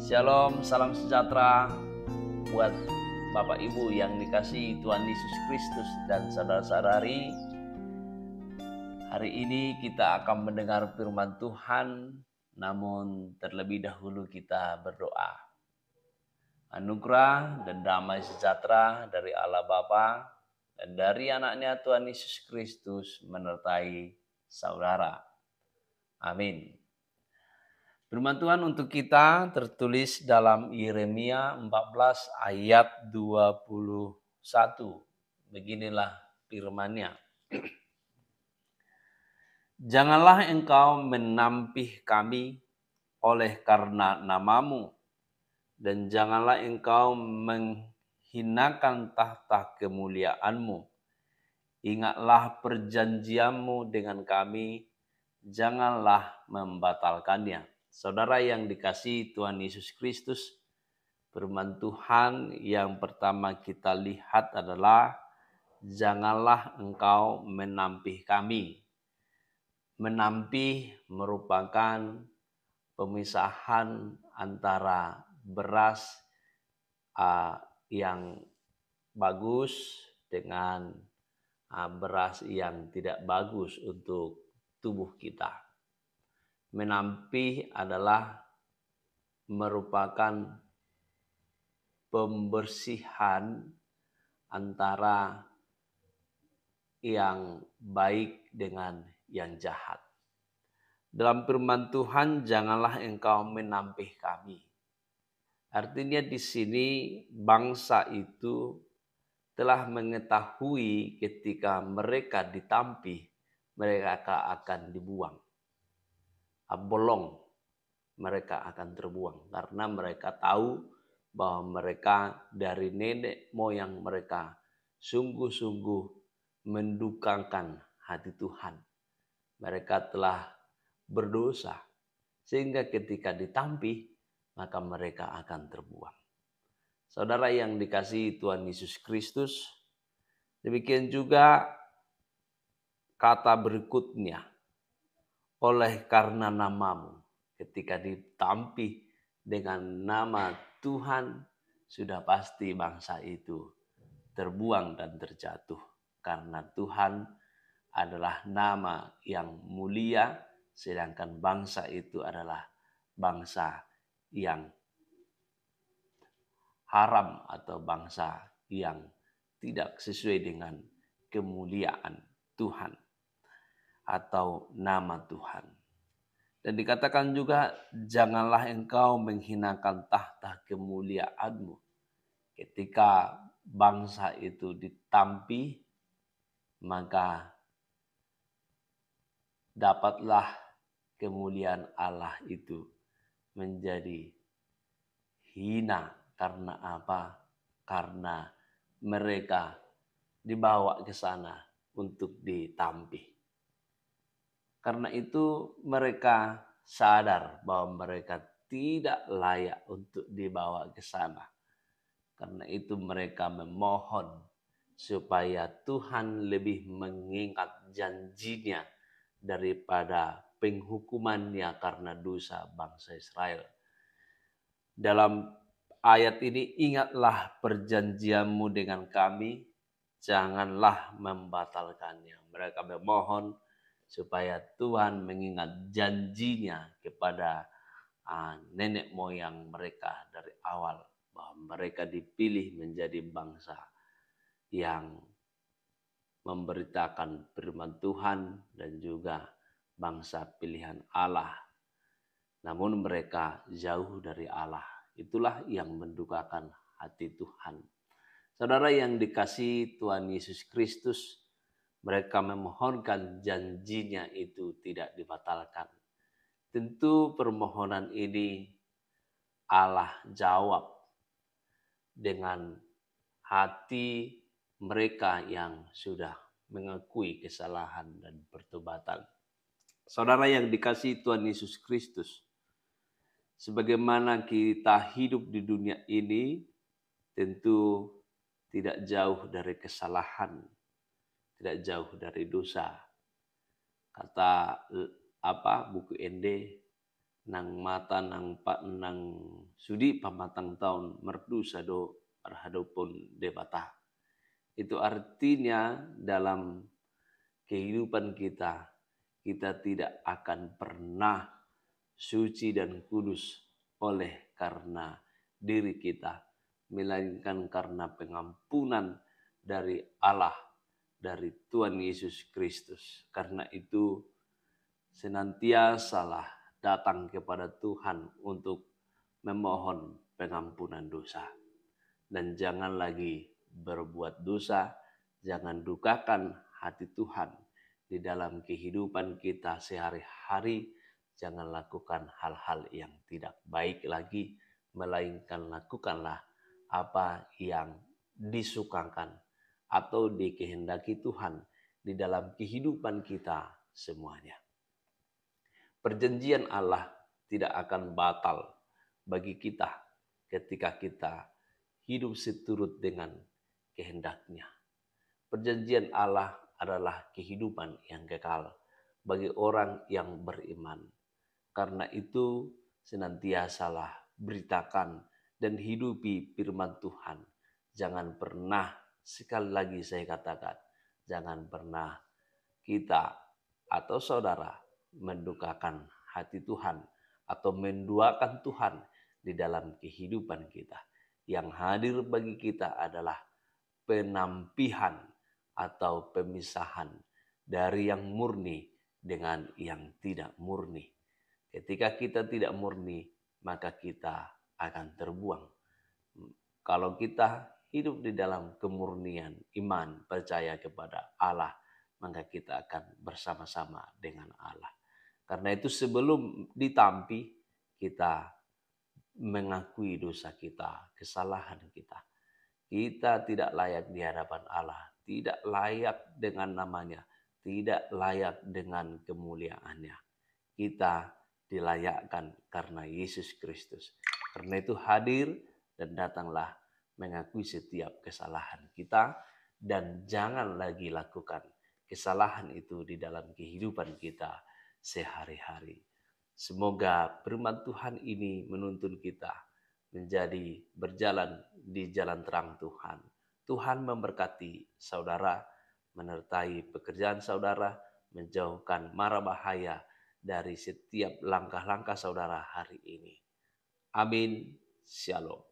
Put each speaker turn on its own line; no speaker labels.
Shalom, salam sejahtera buat Bapak Ibu yang dikasihi Tuhan Yesus Kristus dan saudara-saudari. Hari ini kita akan mendengar firman Tuhan, namun terlebih dahulu kita berdoa. Anugerah dan damai sejahtera dari Allah Bapa dan dari anaknya Tuhan Yesus Kristus menyertai saudara. Amin. Firman Tuhan untuk kita tertulis dalam Yeremia 14 ayat 21. Beginilah firman-Nya. Janganlah engkau menampih kami oleh karena namamu, dan janganlah engkau menghinakan tahta kemuliaanmu. Ingatlah perjanjianmu dengan kami, janganlah membatalkannya. Saudara yang dikasihi Tuhan Yesus Kristus, firman Tuhan yang pertama kita lihat adalah janganlah engkau menampih kami. Menampih merupakan pemisahan antara beras yang bagus dengan beras yang tidak bagus untuk tubuh kita. Menampih adalah merupakan pembersihan antara yang baik dengan yang jahat. Dalam firman Tuhan, janganlah engkau menampih kami. Artinya di sini bangsa itu telah mengetahui ketika mereka ditampih, mereka akan dibuang. Bolong, mereka akan terbuang karena mereka tahu bahwa mereka dari nenek moyang mereka sungguh-sungguh mendukakan hati Tuhan. Mereka telah berdosa sehingga ketika ditampih maka mereka akan terbuang. Saudara yang dikasihi Tuhan Yesus Kristus, demikian juga kata berikutnya, oleh karena namamu. Ketika ditampih dengan nama Tuhan, sudah pasti bangsa itu terbuang dan terjatuh. Karena Tuhan adalah nama yang mulia, sedangkan bangsa itu adalah bangsa yang haram atau bangsa yang tidak sesuai dengan kemuliaan Tuhan atau nama Tuhan. Dan dikatakan juga, janganlah engkau menghinakan tahta kemuliaanmu. Ketika bangsa itu ditampih, maka dapatlah kemuliaan Allah itu menjadi hina. Karena apa? Karena mereka dibawa ke sana untuk ditampih. Karena itu mereka sadar bahwa mereka tidak layak untuk dibawa ke sana. Karena itu mereka memohon supaya Tuhan lebih mengingat janjinya daripada penghukumannya karena dosa bangsa Israel. Dalam ayat ini, ingatlah perjanjianmu dengan kami, janganlah membatalkannya. Mereka memohon supaya Tuhan mengingat janjinya kepada nenek moyang mereka dari awal, bahwa mereka dipilih menjadi bangsa yang memberitakan firman Tuhan dan juga bangsa pilihan Allah. Namun mereka jauh dari Allah. Itulah yang mendukakan hati Tuhan. Saudara yang dikasihi Tuhan Yesus Kristus, mereka memohonkan janjinya itu tidak dibatalkan. Tentu permohonan ini Allah jawab dengan hati mereka yang sudah mengakui kesalahan dan pertobatan. Saudara yang dikasihi Tuhan Yesus Kristus, sebagaimana kita hidup di dunia ini, tentu tidak jauh dari kesalahan, tidak jauh dari dosa. Kata buku ND, nang mata nang pak nang sudi pamatang tahun merdu sado arhadopun debata. Itu artinya dalam kehidupan kita, kita tidak akan pernah suci dan kudus oleh karena diri kita, melainkan karena pengampunan dari Allah, dari Tuhan Yesus Kristus. Karena itu senantiasalah datang kepada Tuhan untuk memohon pengampunan dosa. Dan jangan lagi berbuat dosa, jangan dukakan hati Tuhan di dalam kehidupan kita sehari-hari. Jangan lakukan hal-hal yang tidak baik lagi, melainkan lakukanlah apa yang disukakan atau dikehendaki Tuhan di dalam kehidupan kita semuanya. Perjanjian Allah tidak akan batal bagi kita ketika kita hidup seturut dengan kehendaknya. Perjanjian Allah adalah kehidupan yang kekal bagi orang yang beriman. Karena itu senantiasalah beritakan dan hidupi firman Tuhan. Jangan pernah, sekali lagi saya katakan, jangan pernah kita atau saudara mendukakan hati Tuhan atau menduakan Tuhan di dalam kehidupan kita. Yang hadir bagi kita adalah penampihan atau pemisahan dari yang murni dengan yang tidak murni. Ketika kita tidak murni, maka kita akan terbuang. Kalau kita hidup di dalam kemurnian iman, percaya kepada Allah, maka kita akan bersama-sama dengan Allah. Karena itu sebelum ditampi, kita mengakui dosa kita, kesalahan kita. Kita tidak layak di hadapan Allah, tidak layak dengan namanya, tidak layak dengan kemuliaannya. Kita dilayakkan karena Yesus Kristus. Karena itu hadir dan datanglah mengakui setiap kesalahan kita dan jangan lagi lakukan kesalahan itu di dalam kehidupan kita sehari-hari. Semoga firman Tuhan ini menuntun kita menjadi berjalan di jalan terang Tuhan. Tuhan memberkati saudara, menyertai pekerjaan saudara, menjauhkan mara bahaya dari setiap langkah-langkah saudara hari ini. Amin. Shalom.